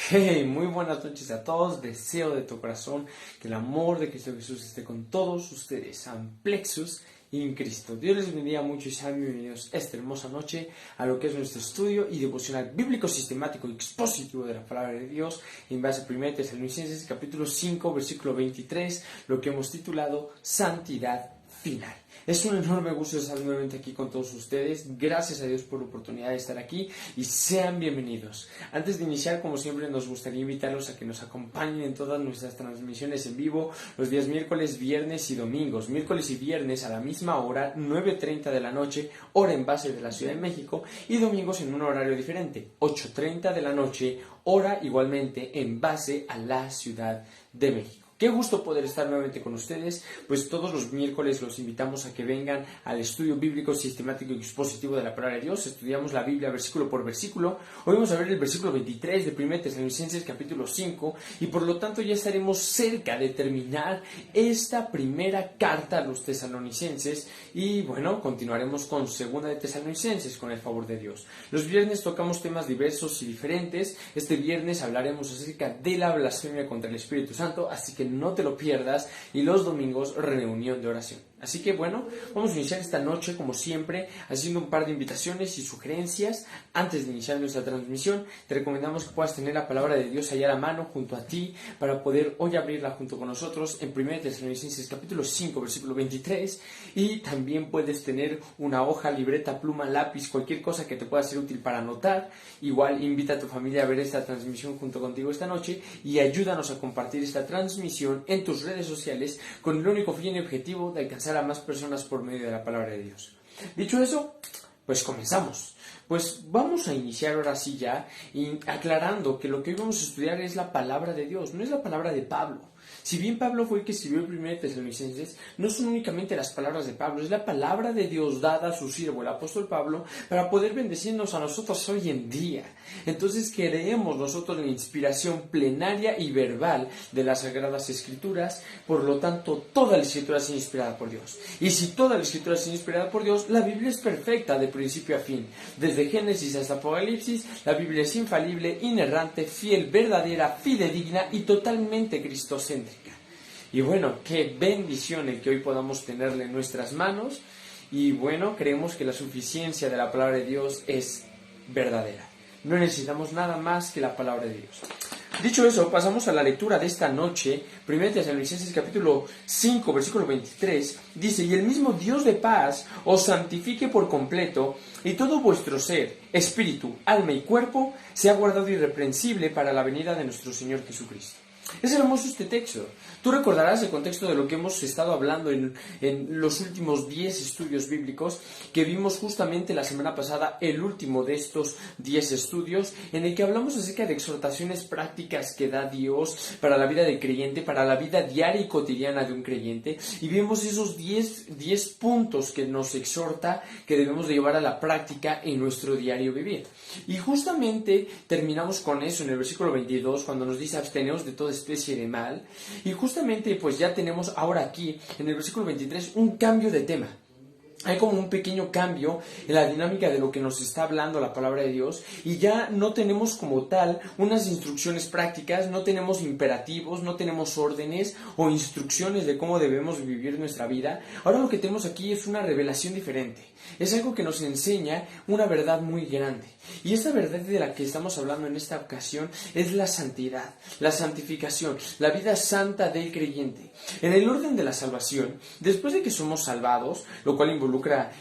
Hey, muy buenas noches a todos. Deseo de tu corazón que el amor de Cristo Jesús esté con todos ustedes. Amplexus in Cristo. Dios les bendiga mucho y sean bienvenidos esta hermosa noche a lo que es nuestro estudio y devocional bíblico sistemático y expositivo de la palabra de Dios en base a 1 Tesalonicenses capítulo 5 versículo 23, lo que hemos titulado Santidad Final. Es un enorme gusto estar nuevamente aquí con todos ustedes. Gracias a Dios por la oportunidad de estar aquí y sean bienvenidos. Antes de iniciar, como siempre, nos gustaría invitarlos a que nos acompañen en todas nuestras transmisiones en vivo los días miércoles, viernes y domingos. Miércoles y viernes a la misma hora, 9:30 de la noche, hora en base de la Ciudad de México, y domingos en un horario diferente, 8:30 de la noche, hora igualmente en base a la Ciudad de México. Qué gusto poder estar nuevamente con ustedes, pues todos los miércoles los invitamos a que vengan al estudio bíblico sistemático y expositivo de la palabra de Dios. Estudiamos la Biblia versículo por versículo. Hoy vamos a ver el versículo 23 de 1 Tesalonicenses capítulo 5 y por lo tanto ya estaremos cerca de terminar esta primera carta a los tesalonicenses y bueno, continuaremos con segunda de Tesalonicenses con el favor de Dios. Los viernes tocamos temas diversos y diferentes. Este viernes hablaremos acerca de la blasfemia contra el Espíritu Santo, así que no te lo pierdas, y los domingos reunión de oración. Así que bueno, vamos a iniciar esta noche como siempre haciendo un par de invitaciones y sugerencias. Antes de iniciar nuestra transmisión, te recomendamos que puedas tener la palabra de Dios allá a la mano junto a ti para poder hoy abrirla junto con nosotros en 1 Tesalonicenses capítulo 5 versículo 23, y también puedes tener una hoja, libreta, pluma, lápiz, cualquier cosa que te pueda ser útil para anotar. Igual invita a tu familia a ver esta transmisión junto contigo esta noche y ayúdanos a compartir esta transmisión en tus redes sociales con el único fin y objetivo de alcanzar a más personas por medio de la palabra de Dios. Dicho eso, pues comenzamos. Pues vamos a iniciar ahora sí ya aclarando que lo que hoy vamos a estudiar es la palabra de Dios, no es la palabra de Pablo. Si bien Pablo fue el que escribió el 1 Tesalonicenses, no son únicamente las palabras de Pablo, es la palabra de Dios dada a su siervo, el apóstol Pablo, para poder bendecirnos a nosotros hoy en día. Entonces creemos nosotros en la inspiración plenaria y verbal de las Sagradas Escrituras, por lo tanto toda la Escritura es inspirada por Dios. Y si toda la Escritura es inspirada por Dios, la Biblia es perfecta de principio a fin. Desde Génesis hasta Apocalipsis, la Biblia es infalible, inerrante, fiel, verdadera, fidedigna y totalmente cristocéntrica. Y bueno, qué bendición el que hoy podamos tenerla en nuestras manos. Y bueno, creemos que la suficiencia de la palabra de Dios es verdadera. No necesitamos nada más que la palabra de Dios. Dicho eso, pasamos a la lectura de esta noche. 1 Tesalonicenses capítulo 5, versículo 23, dice: Y el mismo Dios de paz os santifique por completo, y todo vuestro ser, espíritu, alma y cuerpo sea guardado irreprensible para la venida de nuestro Señor Jesucristo. Es hermoso este texto. Tú recordarás el contexto de lo que hemos estado hablando en los últimos 10 estudios bíblicos, que vimos justamente la semana pasada, el último de estos 10 estudios, en el que hablamos acerca de exhortaciones prácticas que da Dios para la vida del creyente, para la vida diaria y cotidiana de un creyente, y vimos esos 10 puntos que nos exhorta que debemos de llevar a la práctica en nuestro diario vivir. Y justamente terminamos con eso en el versículo 22, cuando nos dice: absteneos de toda especie de mal. Y justamente pues ya tenemos ahora aquí en el versículo 23 un cambio de tema. Hay como un pequeño cambio en la dinámica de lo que nos está hablando la palabra de Dios, y ya no tenemos como tal unas instrucciones prácticas, no tenemos imperativos, no tenemos órdenes o instrucciones de cómo debemos vivir nuestra vida. Ahora lo que tenemos aquí es una revelación diferente, es algo que nos enseña una verdad muy grande, y esta verdad de la que estamos hablando en esta ocasión es la santidad, la santificación, la vida santa del creyente. En el orden de la salvación, después de que somos salvados, lo cual involucra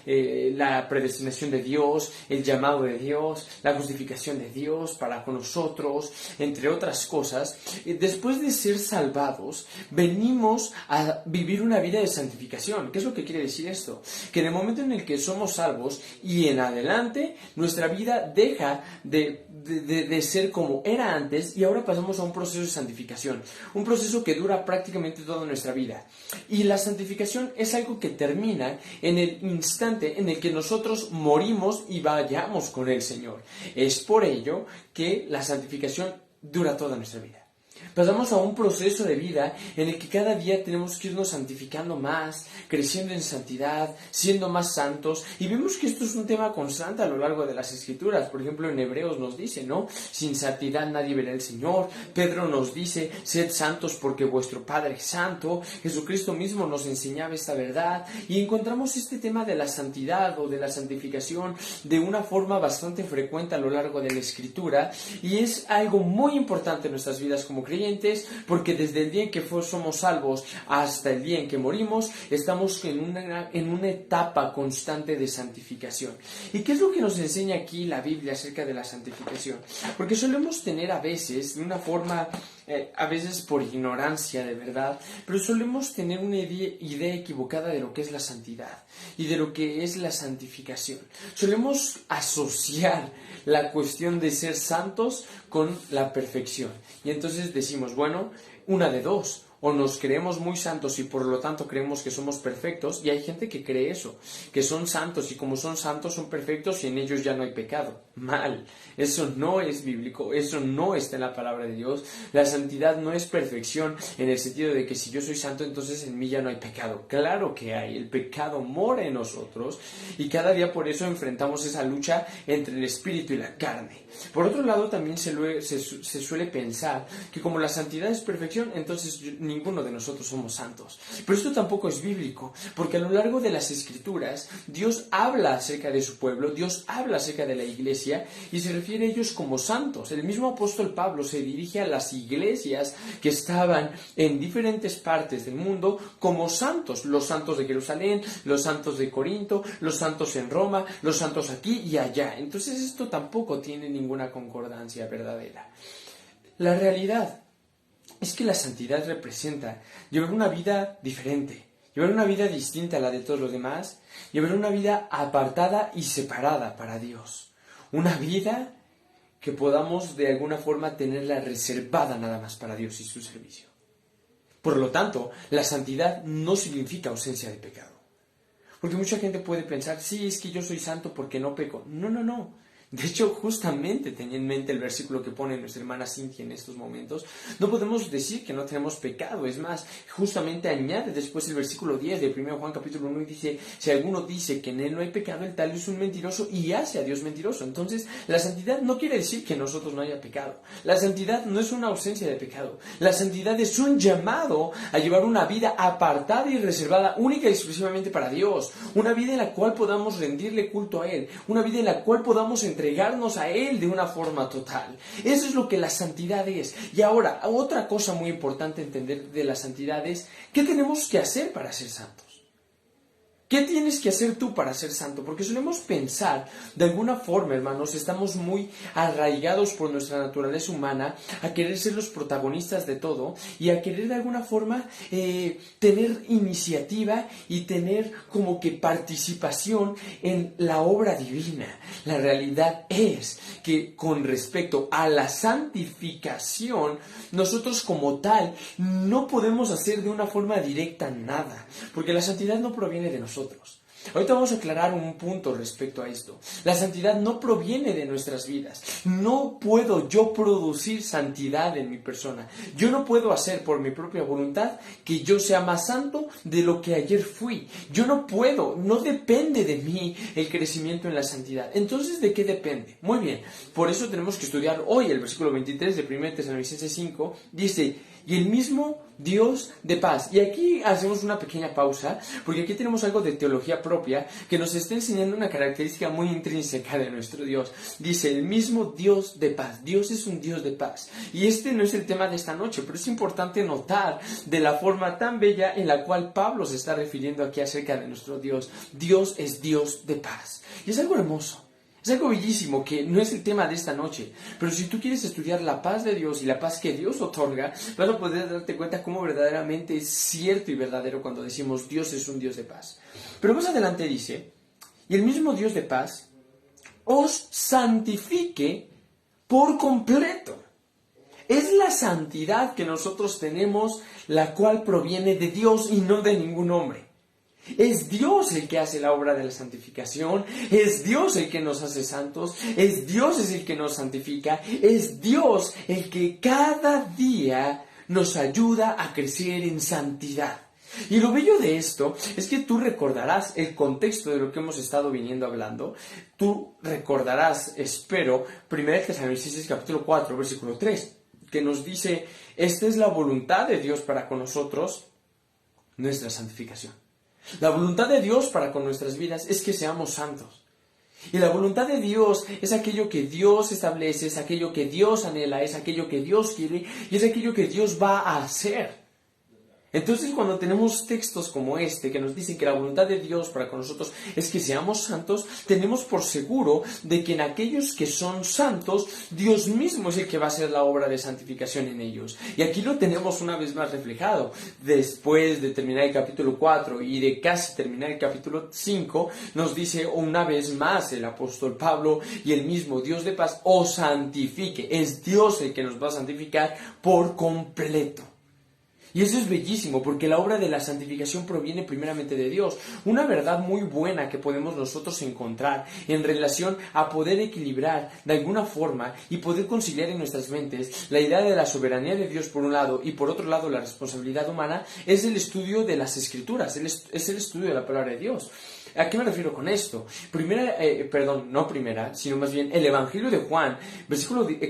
la predestinación de Dios, el llamado de Dios, la justificación de Dios para con nosotros, entre otras cosas, después de ser salvados, venimos a vivir una vida de santificación. ¿Qué es lo que quiere decir esto? Que en el momento en el que somos salvos y en adelante, nuestra vida deja de ser como era antes, y ahora pasamos a un proceso de santificación, un proceso que dura prácticamente toda nuestra vida. Y la santificación es algo que termina en el instante en el que nosotros morimos y vayamos con el Señor. Es por ello que la santificación dura toda nuestra vida. Pasamos a un proceso de vida en el que cada día tenemos que irnos santificando más, creciendo en santidad, siendo más santos. Y vemos que esto es un tema constante a lo largo de las Escrituras. Por ejemplo, en Hebreos nos dice, ¿no? Sin santidad nadie verá al Señor. Pedro nos dice, sed santos porque vuestro Padre es santo. Jesucristo mismo nos enseñaba esta verdad. Y encontramos este tema de la santidad o de la santificación de una forma bastante frecuente a lo largo de la Escritura. Y es algo muy importante en nuestras vidas como creyentes, porque desde el día en que somos salvos hasta el día en que morimos, estamos en una etapa constante de santificación. ¿Y qué es lo que nos enseña aquí la Biblia acerca de la santificación? Porque solemos tener a veces, de una forma, a veces por ignorancia de verdad, pero solemos tener una idea equivocada de lo que es la santidad y de lo que es la santificación. Solemos asociar la cuestión de ser santos con la perfección. Y entonces decimos, bueno, una de dos. O nos creemos muy santos y por lo tanto creemos que somos perfectos, y hay gente que cree eso, que son santos y como son santos son perfectos y en ellos ya no hay pecado. Mal, eso no es bíblico, eso no está en la palabra de Dios. La santidad no es perfección en el sentido de que si yo soy santo entonces en mí ya no hay pecado. Claro que hay, el pecado mora en nosotros y cada día por eso enfrentamos esa lucha entre el espíritu y la carne. Por otro lado también se suele pensar que como la santidad es perfección, entonces ninguno de nosotros somos santos. Pero esto tampoco es bíblico, porque a lo largo de las Escrituras Dios habla acerca de su pueblo, Dios habla acerca de la iglesia y se refiere a ellos como santos. El mismo apóstol Pablo se dirige a las iglesias que estaban en diferentes partes del mundo como santos, los santos de Jerusalén, los santos de Corinto, los santos en Roma, los santos aquí y allá. Entonces esto tampoco tiene ninguna concordancia verdadera. La realidad es que la santidad representa llevar una vida diferente, llevar una vida distinta a la de todos los demás, llevar una vida apartada y separada para Dios. Una vida que podamos de alguna forma tenerla reservada nada más para Dios y su servicio. Por lo tanto, la santidad no significa ausencia de pecado. Porque mucha gente puede pensar, sí, es que yo soy santo porque no peco. No, no, no. De hecho, justamente tenía en mente el versículo que pone nuestra hermana Cintia en estos momentos. No podemos decir que no tenemos pecado. Es más, justamente añade después el versículo 10 de 1 Juan capítulo 1 y dice, si alguno dice que en él no hay pecado, el tal es un mentiroso y hace a Dios mentiroso. Entonces, la santidad no quiere decir que nosotros no haya pecado. La santidad no es una ausencia de pecado. La santidad es un llamado a llevar una vida apartada y reservada única y exclusivamente para Dios. Una vida en la cual podamos rendirle culto a Él. Una vida en la cual podamos entregarnos a Él de una forma total. Eso es lo que la santidad es. Y ahora, otra cosa muy importante entender de la santidad es, ¿qué tenemos que hacer para ser santos? ¿Qué tienes que hacer tú para ser santo? Porque solemos pensar, de alguna forma, hermanos, estamos muy arraigados por nuestra naturaleza humana a querer ser los protagonistas de todo y a querer de alguna forma tener iniciativa y tener como que participación en la obra divina. La realidad es que con respecto a la santificación, nosotros como tal no podemos hacer de una forma directa nada, porque la santidad no proviene de nosotros. Ahorita vamos a aclarar un punto respecto a esto. La santidad no proviene de nuestras vidas. No puedo yo producir santidad en mi persona. Yo no puedo hacer por mi propia voluntad que yo sea más santo de lo que ayer fui. Yo no puedo, no depende de mí el crecimiento en la santidad. Entonces, ¿de qué depende? Muy bien, por eso tenemos que estudiar hoy el versículo 23 de 1 Tesalonicenses 5. Dice, y el mismo Dios de paz. Y aquí hacemos una pequeña pausa, porque aquí tenemos algo de teología propia que nos está enseñando una característica muy intrínseca de nuestro Dios. Dice, el mismo Dios de paz. Dios es un Dios de paz. Y este no es el tema de esta noche, pero es importante notar de la forma tan bella en la cual Pablo se está refiriendo aquí acerca de nuestro Dios. Dios es Dios de paz. Y es algo hermoso. Es algo bellísimo que no es el tema de esta noche, pero si tú quieres estudiar la paz de Dios y la paz que Dios otorga, vas a poder darte cuenta cómo verdaderamente es cierto y verdadero cuando decimos Dios es un Dios de paz. Pero más adelante dice, y el mismo Dios de paz os santifique por completo. Es la santidad que nosotros tenemos, la cual proviene de Dios y no de ningún hombre. Es Dios el que hace la obra de la santificación, es Dios el que nos hace santos, es Dios el que nos santifica, es Dios el que cada día nos ayuda a crecer en santidad. Y lo bello de esto es que tú recordarás el contexto de lo que hemos estado viniendo hablando. Tú recordarás, espero, 1 Tesalonicenses capítulo 4, versículo 3, que nos dice, esta es la voluntad de Dios para con nosotros, nuestra santificación. La voluntad de Dios para con nuestras vidas es que seamos santos. Y la voluntad de Dios es aquello que Dios establece, es aquello que Dios anhela, es aquello que Dios quiere y es aquello que Dios va a hacer. Entonces, cuando tenemos textos como este que nos dicen que la voluntad de Dios para con nosotros es que seamos santos, tenemos por seguro de que en aquellos que son santos, Dios mismo es el que va a hacer la obra de santificación en ellos. Y aquí lo tenemos una vez más reflejado. Después de terminar el capítulo 4 y de casi terminar el capítulo 5, nos dice una vez más el apóstol Pablo, y el mismo Dios de paz os santifique. Es Dios el que nos va a santificar por completo. Y eso es bellísimo, porque la obra de la santificación proviene primeramente de Dios. Una verdad muy buena que podemos nosotros encontrar en relación a poder equilibrar de alguna forma y poder conciliar en nuestras mentes la idea de la soberanía de Dios por un lado y por otro lado la responsabilidad humana es el estudio de las Escrituras, es el estudio de la palabra de Dios. ¿A qué me refiero con esto? Sino más bien el Evangelio de Juan,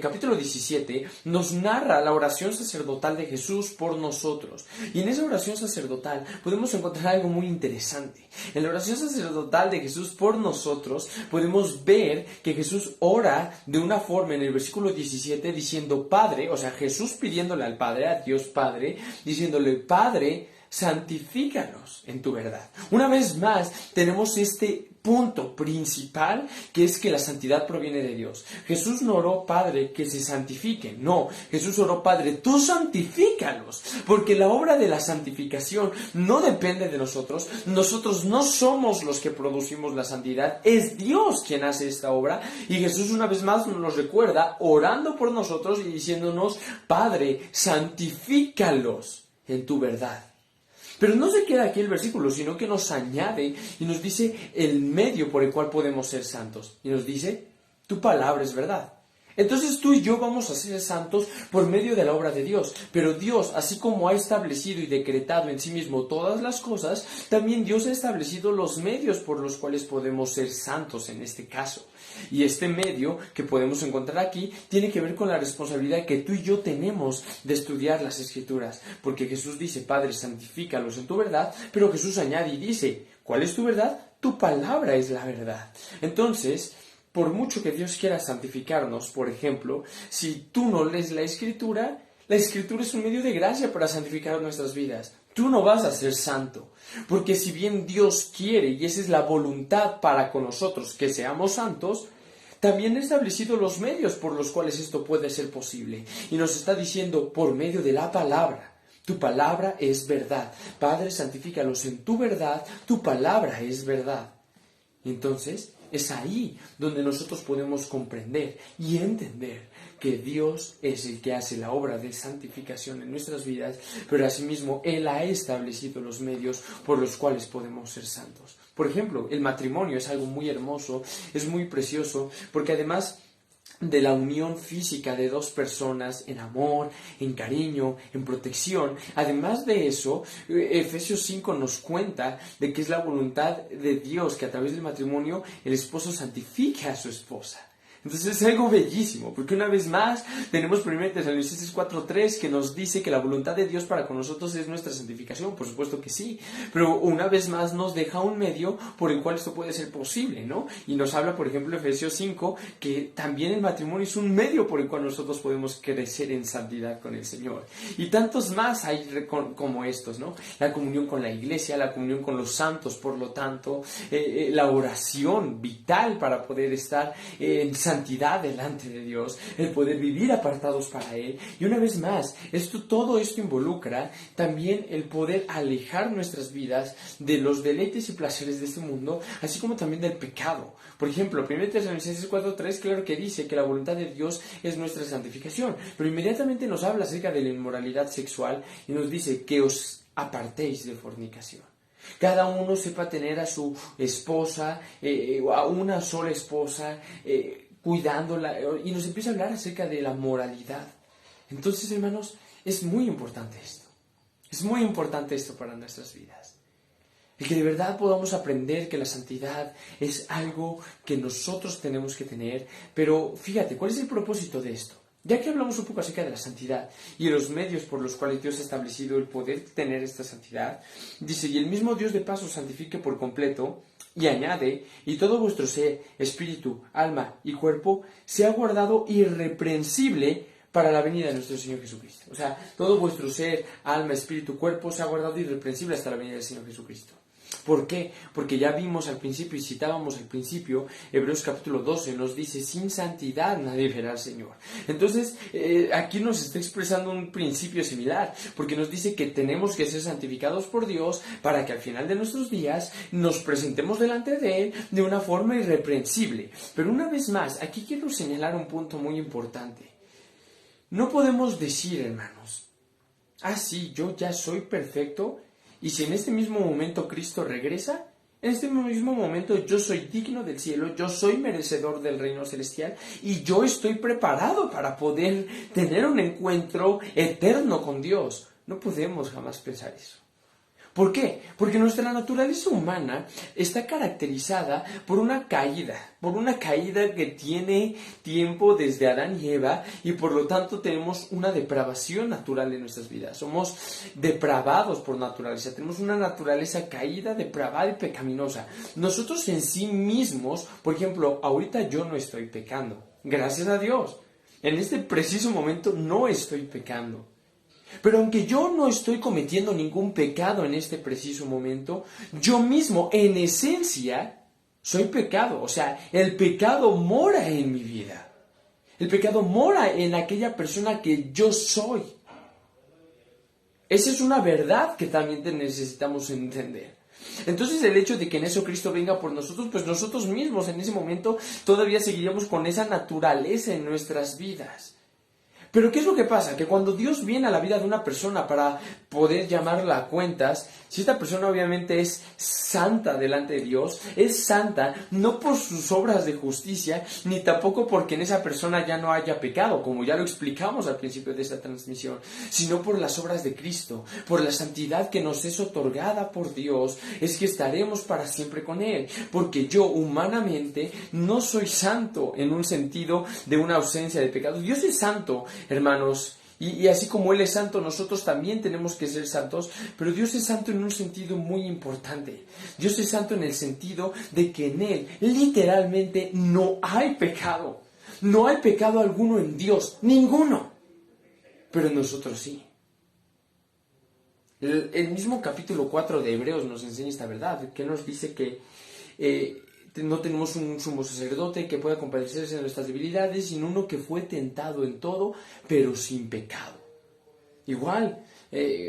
capítulo 17, nos narra la oración sacerdotal de Jesús por nosotros. Y en esa oración sacerdotal podemos encontrar algo muy interesante. En la oración sacerdotal de Jesús por nosotros podemos ver que Jesús ora de una forma en el versículo 17 diciendo Padre, o sea, Jesús pidiéndole al Padre, a Dios Padre, diciéndole Padre, santifícalos en tu verdad. Una vez más, tenemos este punto principal, que es que la santidad proviene de Dios. Jesús no oró, Padre, que se santifiquen. No, Jesús oró, Padre, tú santifícalos. Porque la obra de la santificación no depende de nosotros. Nosotros no somos los que producimos la santidad. Es Dios quien hace esta obra. Y Jesús una vez más nos recuerda, orando por nosotros y diciéndonos, Padre, santifícalos en tu verdad. Pero no se queda aquí el versículo, sino que nos añade y nos dice el medio por el cual podemos ser santos. Y nos dice, tu palabra es verdad. Entonces tú y yo vamos a ser santos por medio de la obra de Dios. Pero Dios, así como ha establecido y decretado en sí mismo todas las cosas, también Dios ha establecido los medios por los cuales podemos ser santos en este caso. Y este medio que podemos encontrar aquí tiene que ver con la responsabilidad que tú y yo tenemos de estudiar las Escrituras. Porque Jesús dice, Padre, santifícalos en tu verdad, pero Jesús añade y dice, ¿cuál es tu verdad? Tu palabra es la verdad. Entonces, por mucho que Dios quiera santificarnos, por ejemplo, si tú no lees la Escritura es un medio de gracia para santificar nuestras vidas. Tú no vas a ser santo, porque si bien Dios quiere, y esa es la voluntad para con nosotros, que seamos santos, también ha establecido los medios por los cuales esto puede ser posible. Y nos está diciendo, por medio de la palabra, tu palabra es verdad. Padre, santifícalos en tu verdad, tu palabra es verdad. Y entonces, es ahí donde nosotros podemos comprender y entender que Dios es el que hace la obra de santificación en nuestras vidas, pero asimismo Él ha establecido los medios por los cuales podemos ser santos. Por ejemplo, el matrimonio es algo muy hermoso, es muy precioso, porque además de la unión física de dos personas en amor, en cariño, en protección. Además de eso, Efesios 5 nos cuenta de que es la voluntad de Dios que a través del matrimonio el esposo santifique a su esposa. Entonces es algo bellísimo, porque una vez más tenemos 1 Tesalonicenses 4:3 que nos dice que la voluntad de Dios para con nosotros es nuestra santificación, por supuesto que sí, pero una vez más nos deja un medio por el cual esto puede ser posible, ¿no? Y nos habla, por ejemplo, Efesios 5, que también el matrimonio es un medio por el cual nosotros podemos crecer en santidad con el Señor. Y tantos más hay como estos, ¿no? La comunión con la iglesia, la comunión con los santos, por lo tanto, la oración vital para poder estar en santidad delante de Dios, el poder vivir apartados para Él. Y una vez más, todo esto involucra también el poder alejar nuestras vidas de los deleites y placeres de este mundo, así como también del pecado. Por ejemplo, 1 Tesalonicenses 4:3, claro que dice que la voluntad de Dios es nuestra santificación, pero inmediatamente nos habla acerca de la inmoralidad sexual y nos dice que os apartéis de fornicación. Cada uno sepa tener a su esposa, a una sola esposa, cuidándola, y nos empieza a hablar acerca de la moralidad. Entonces, hermanos, es muy importante esto. Es muy importante esto para nuestras vidas. El que de verdad podamos aprender que la santidad es algo que nosotros tenemos que tener. Pero fíjate, ¿cuál es el propósito de esto? Ya que hablamos un poco acerca de la santidad y de los medios por los cuales Dios ha establecido el poder tener esta santidad, dice, y el mismo Dios de paz os santifique por completo, y añade, y todo vuestro ser, espíritu, alma y cuerpo, sea guardado irreprensible para la venida de nuestro Señor Jesucristo. O sea, todo vuestro ser, alma, espíritu, cuerpo, sea guardado irreprensible hasta la venida del Señor Jesucristo. ¿Por qué? Porque ya vimos al principio y citábamos al principio, Hebreos capítulo 12 nos dice, sin santidad nadie verá al Señor. Entonces, aquí nos está expresando un principio similar, porque nos dice que tenemos que ser santificados por Dios para que al final de nuestros días nos presentemos delante de Él de una forma irreprensible. Pero una vez más, aquí quiero señalar un punto muy importante. No podemos decir, hermanos, sí, yo ya soy perfecto, y si en este mismo momento Cristo regresa, en este mismo momento yo soy digno del cielo, yo soy merecedor del reino celestial y yo estoy preparado para poder tener un encuentro eterno con Dios. No podemos jamás pensar eso. ¿Por qué? Porque nuestra naturaleza humana está caracterizada por una caída que tiene tiempo desde Adán y Eva, y por lo tanto tenemos una depravación natural en nuestras vidas. Somos depravados por naturaleza, tenemos una naturaleza caída, depravada y pecaminosa. Nosotros en sí mismos, por ejemplo, ahorita yo no estoy pecando, gracias a Dios. En este preciso momento no estoy pecando. Pero aunque yo no estoy cometiendo ningún pecado en este preciso momento, yo mismo, en esencia, soy pecado. O sea, el pecado mora en mi vida. El pecado mora en aquella persona que yo soy. Esa es una verdad que también necesitamos entender. Entonces el hecho de que en eso Cristo venga por nosotros, pues nosotros mismos en ese momento todavía seguiríamos con esa naturaleza en nuestras vidas. Pero ¿qué es lo que pasa? Que cuando Dios viene a la vida de una persona para poder llamarla a cuentas, si esta persona obviamente es santa delante de Dios, es santa no por sus obras de justicia, ni tampoco porque en esa persona ya no haya pecado, como ya lo explicamos al principio de esta transmisión, sino por las obras de Cristo, por la santidad que nos es otorgada por Dios, es que estaremos para siempre con Él, porque yo humanamente no soy santo en un sentido de una ausencia de pecado. Dios es santo, hermanos, y así como Él es santo, nosotros también tenemos que ser santos, pero Dios es santo en un sentido muy importante. Dios es santo en el sentido de que en Él literalmente no hay pecado. No hay pecado alguno en Dios, ninguno. Pero en nosotros sí. El mismo capítulo 4 de Hebreos nos enseña esta verdad, que nos dice que no tenemos un sumo sacerdote que pueda compadecerse de nuestras debilidades, sino uno que fue tentado en todo, pero sin pecado. Igual,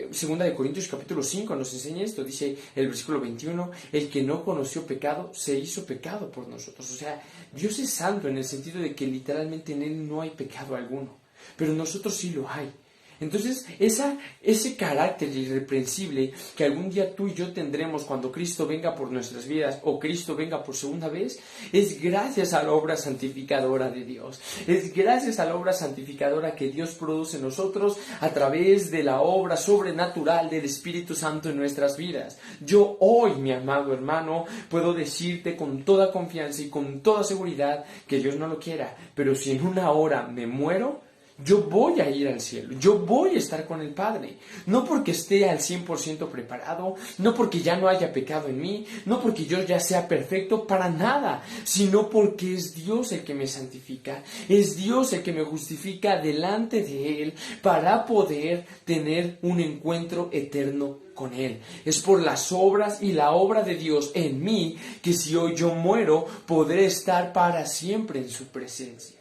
segunda de Corintios capítulo 5 nos enseña esto, dice el versículo 21, el que no conoció pecado, se hizo pecado por nosotros. O sea, Dios es santo en el sentido de que literalmente en Él no hay pecado alguno, pero en nosotros sí lo hay. Entonces, ese carácter irreprensible que algún día tú y yo tendremos cuando Cristo venga por nuestras vidas o Cristo venga por segunda vez, es gracias a la obra santificadora de Dios. Es gracias a la obra santificadora que Dios produce en nosotros a través de la obra sobrenatural del Espíritu Santo en nuestras vidas. Yo hoy, mi amado hermano, puedo decirte con toda confianza y con toda seguridad que Dios no lo quiera, pero si en una hora me muero, yo voy a ir al cielo, yo voy a estar con el Padre, no porque esté al 100% preparado, no porque ya no haya pecado en mí, no porque yo ya sea perfecto, para nada, sino porque es Dios el que me santifica, es Dios el que me justifica delante de Él para poder tener un encuentro eterno con Él. Es por las obras y la obra de Dios en mí que si hoy yo muero, podré estar para siempre en su presencia.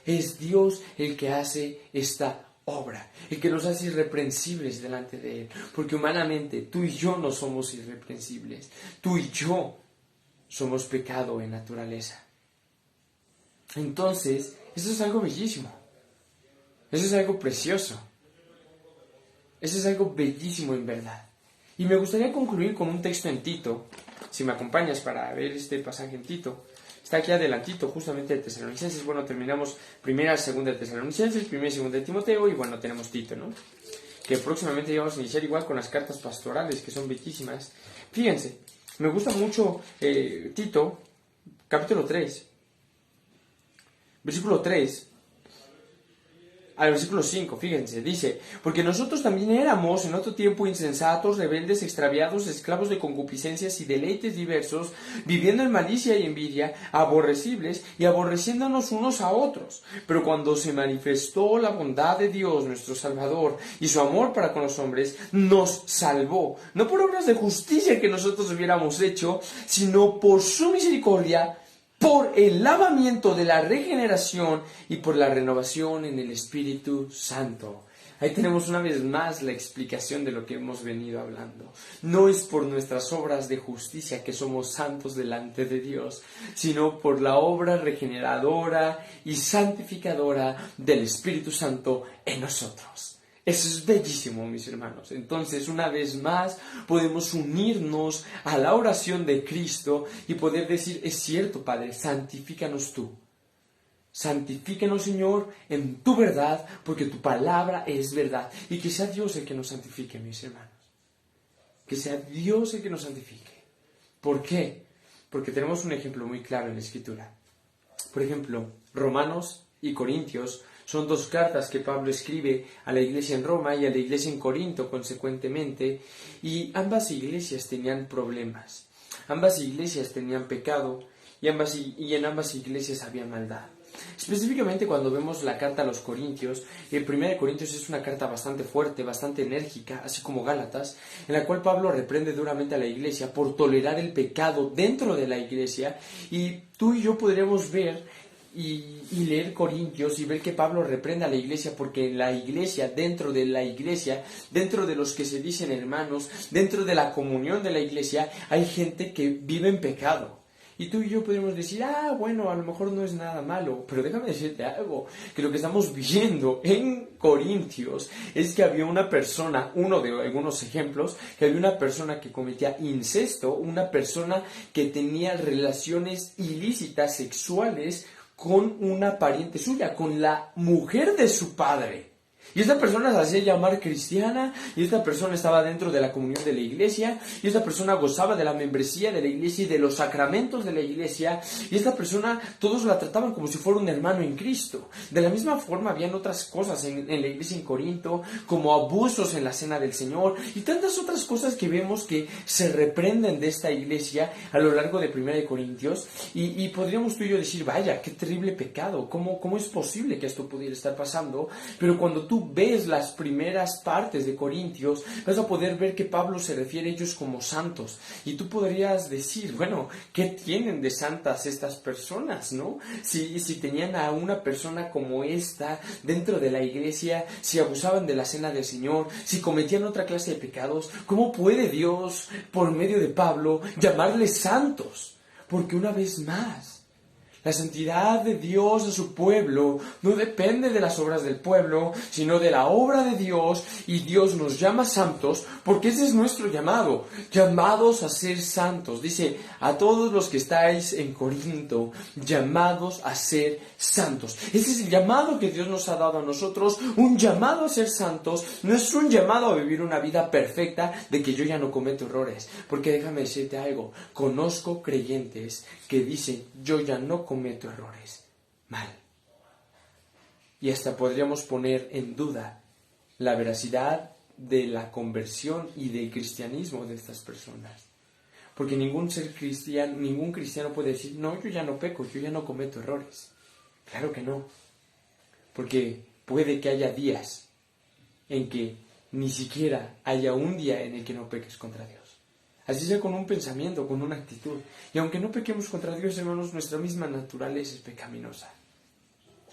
Es Dios el que hace esta obra, el que nos hace irreprensibles delante de Él, porque humanamente tú y yo no somos irreprensibles, tú y yo somos pecado en naturaleza. Entonces, eso es algo bellísimo, eso es algo precioso, eso es algo bellísimo en verdad. Y me gustaría concluir con un texto en Tito, si me acompañas para ver este pasaje en Tito. Está aquí adelantito, justamente de Tesalonicenses. Bueno, terminamos primera, segunda de Tesalonicenses, primera y segunda de Timoteo, y bueno, tenemos Tito, ¿no? Que próximamente vamos a iniciar igual con las cartas pastorales, que son bellísimas. Fíjense, me gusta mucho Tito, capítulo 3, versículo 3 al versículo 5, fíjense, dice: porque nosotros también éramos en otro tiempo insensatos, rebeldes, extraviados, esclavos de concupiscencias y deleites diversos, viviendo en malicia y envidia, aborrecibles y aborreciéndonos unos a otros. Pero cuando se manifestó la bondad de Dios nuestro Salvador y su amor para con los hombres, nos salvó, no por obras de justicia que nosotros hubiéramos hecho, sino por su misericordia, por el lavamiento de la regeneración y por la renovación en el Espíritu Santo. Ahí tenemos una vez más la explicación de lo que hemos venido hablando. No es por nuestras obras de justicia que somos santos delante de Dios, sino por la obra regeneradora y santificadora del Espíritu Santo en nosotros. Eso es bellísimo, mis hermanos. Entonces, una vez más, podemos unirnos a la oración de Cristo y poder decir: es cierto, Padre, santifícanos tú. Santifícanos, Señor, en tu verdad, porque tu palabra es verdad. Y que sea Dios el que nos santifique, mis hermanos. Que sea Dios el que nos santifique. ¿Por qué? Porque tenemos un ejemplo muy claro en la Escritura. Por ejemplo, Romanos y Corintios son dos cartas que Pablo escribe a la iglesia en Roma y a la iglesia en Corinto, consecuentemente, y ambas iglesias tenían problemas. Ambas iglesias tenían pecado y en ambas iglesias había maldad. Específicamente cuando vemos la carta a los Corintios, el 1 Corintios es una carta bastante fuerte, bastante enérgica, así como Gálatas, en la cual Pablo reprende duramente a la iglesia por tolerar el pecado dentro de la iglesia, y tú y yo podríamos ver y leer Corintios y ver que Pablo reprende a la iglesia, porque en la iglesia, dentro de la iglesia, dentro de los que se dicen hermanos, dentro de la comunión de la iglesia, hay gente que vive en pecado. Y tú y yo podríamos decir: bueno, a lo mejor no es nada malo, pero déjame decirte algo, que lo que estamos viendo en Corintios es que había una persona, uno de algunos ejemplos, que había una persona que cometía incesto, una persona que tenía relaciones ilícitas sexuales con una pariente suya, con la mujer de su padre. Y esta persona se hacía llamar cristiana, y esta persona estaba dentro de la comunión de la iglesia, y esta persona gozaba de la membresía de la iglesia y de los sacramentos de la iglesia, y esta persona todos la trataban como si fuera un hermano en Cristo. De la misma forma habían otras cosas en la iglesia en Corinto, como abusos en la cena del Señor, y tantas otras cosas que vemos que se reprenden de esta iglesia a lo largo de 1 Corintios, y podríamos tú y yo decir: vaya, qué terrible pecado, ¿cómo es posible que esto pudiera estar pasando? Pero cuando tú ves las primeras partes de Corintios, vas a poder ver que Pablo se refiere a ellos como santos. Y tú podrías decir: bueno, ¿qué tienen de santas estas personas, no? Si tenían a una persona como esta dentro de la iglesia, si abusaban de la cena del Señor, si cometían otra clase de pecados, ¿cómo puede Dios, por medio de Pablo, llamarles santos? Porque una vez más, la santidad de Dios a su pueblo no depende de las obras del pueblo, sino de la obra de Dios, y Dios nos llama santos porque ese es nuestro llamado, llamados a ser santos. Dice: a todos los que estáis en Corinto, llamados a ser santos. Ese es el llamado que Dios nos ha dado a nosotros, un llamado a ser santos. No es un llamado a vivir una vida perfecta de que yo ya no cometo errores, porque déjame decirte algo, conozco creyentes que dicen: yo ya no cometo errores. Mal. Y hasta podríamos poner en duda la veracidad de la conversión y del cristianismo de estas personas. Porque ningún cristiano puede decir: no, yo ya no peco, yo ya no cometo errores. Claro que no. Porque puede que haya días en que ni siquiera haya un día en el que no peques contra Dios. Así sea con un pensamiento, con una actitud. Y aunque no pequemos contra Dios, hermanos, nuestra misma naturaleza es pecaminosa.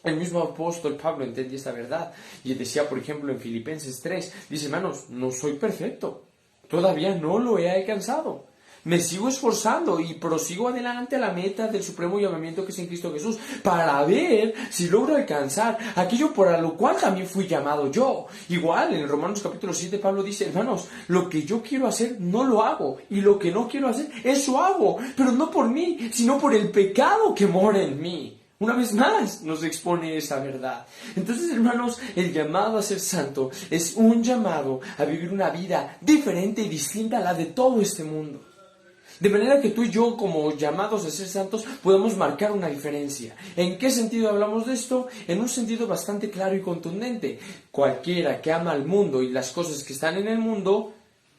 El mismo apóstol Pablo entendía esta verdad y decía, por ejemplo, en Filipenses 3, dice: hermanos, no soy perfecto, todavía no lo he alcanzado. me sigo esforzando y prosigo adelante a la meta del supremo llamamiento que es en Cristo Jesús, para ver si logro alcanzar aquello para lo cual también fui llamado yo. Igual, en Romanos capítulo 7, Pablo dice, hermanos, lo que yo quiero hacer no lo hago, y lo que no quiero hacer, eso hago, pero no por mí, sino por el pecado que mora en mí. Una vez más nos expone esa verdad. Entonces, hermanos, el llamado a ser santo es un llamado a vivir una vida diferente y distinta a la de todo este mundo. De manera que tú y yo, como llamados a ser santos, podemos marcar una diferencia. ¿En qué sentido hablamos de esto? En un sentido bastante claro y contundente. Cualquiera que ama al mundo y las cosas que están en el mundo,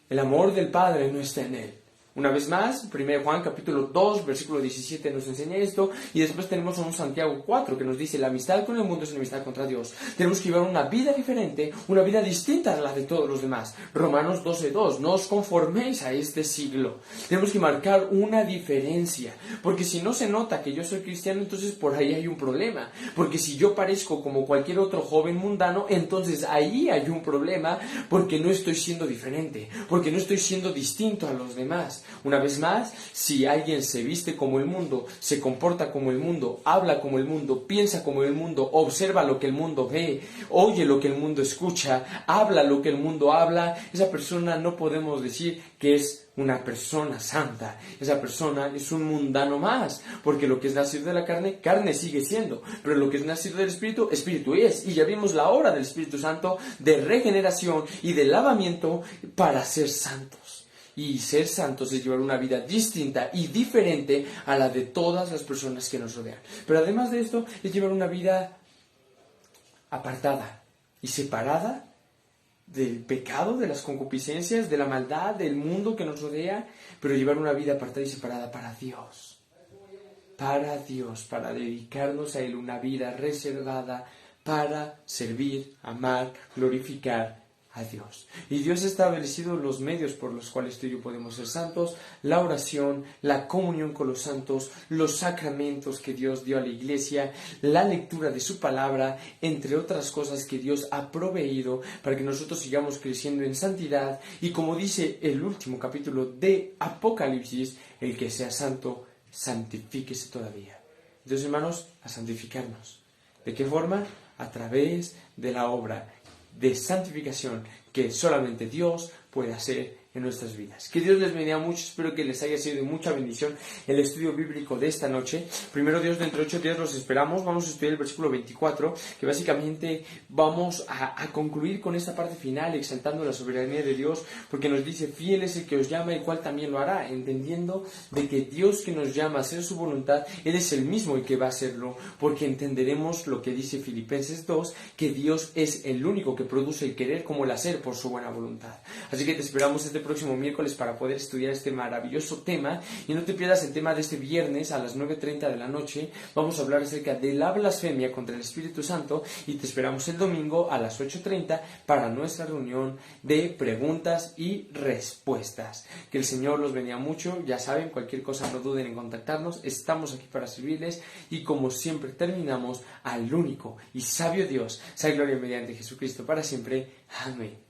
el amor del Padre no está en él. Una vez más, 1 Juan capítulo 2, versículo 17 nos enseña esto, y después tenemos a un Santiago 4 que nos dice, la amistad con el mundo es enemistad contra Dios. Tenemos que llevar una vida diferente, una vida distinta a la de todos los demás. Romanos 12:2, no os conforméis a este siglo. Tenemos que marcar una diferencia, porque si no se nota que yo soy cristiano, entonces por ahí hay un problema. Porque si yo parezco como cualquier otro joven mundano, entonces ahí hay un problema, porque no estoy siendo diferente, porque no estoy siendo distinto a los demás. Una vez más, si alguien se viste como el mundo, se comporta como el mundo, habla como el mundo, piensa como el mundo, observa lo que el mundo ve, oye lo que el mundo escucha, habla lo que el mundo habla, esa persona no podemos decir que es una persona santa. Esa persona es un mundano más, porque lo que es nacido de la carne, carne sigue siendo, pero lo que es nacido del Espíritu, Espíritu es. Y ya vimos la obra del Espíritu Santo de regeneración y de lavamiento para ser santos. Y ser santos es llevar una vida distinta y diferente a la de todas las personas que nos rodean. Pero además de esto, es llevar una vida apartada y separada del pecado, de las concupiscencias, de la maldad, del mundo que nos rodea, pero llevar una vida apartada y separada para Dios. Para Dios, para dedicarnos a Él, una vida reservada para servir, amar, glorificar a Dios. Y Dios ha establecido los medios por los cuales tú y yo podemos ser santos: la oración, la comunión con los santos, los sacramentos que Dios dio a la iglesia, la lectura de su palabra, entre otras cosas que Dios ha proveído para que nosotros sigamos creciendo en santidad. Y como dice el último capítulo de Apocalipsis, el que sea santo, santifíquese todavía. Entonces, hermanos, a santificarnos. ¿De qué forma? A través de la obra de santificación que solamente Dios puede hacer en nuestras vidas. Que Dios les bendiga mucho. Espero que les haya sido de mucha bendición el estudio bíblico de esta noche. Primero Dios, dentro de 8 días los esperamos. Vamos a estudiar el versículo 24, que básicamente vamos a concluir con esta parte final, exaltando la soberanía de Dios, porque nos dice: fiel es el que os llama, el cual también lo hará, entendiendo de que Dios que nos llama a hacer su voluntad, Él es el mismo el que va a hacerlo, porque entenderemos lo que dice Filipenses 2, que Dios es el único que produce el querer como el hacer por su buena voluntad. Así que te esperamos este próximo miércoles para poder estudiar este maravilloso tema, y no te pierdas el tema de este viernes a las 9:30 de la noche. Vamos a hablar acerca de la blasfemia contra el Espíritu Santo, y te esperamos el domingo a las 8:30 para nuestra reunión de preguntas y respuestas. Que el Señor los bendiga mucho. Ya saben, cualquier cosa no duden en contactarnos, estamos aquí para servirles, y como siempre terminamos: al único y sabio Dios, sea gloria mediante Jesucristo para siempre. Amén.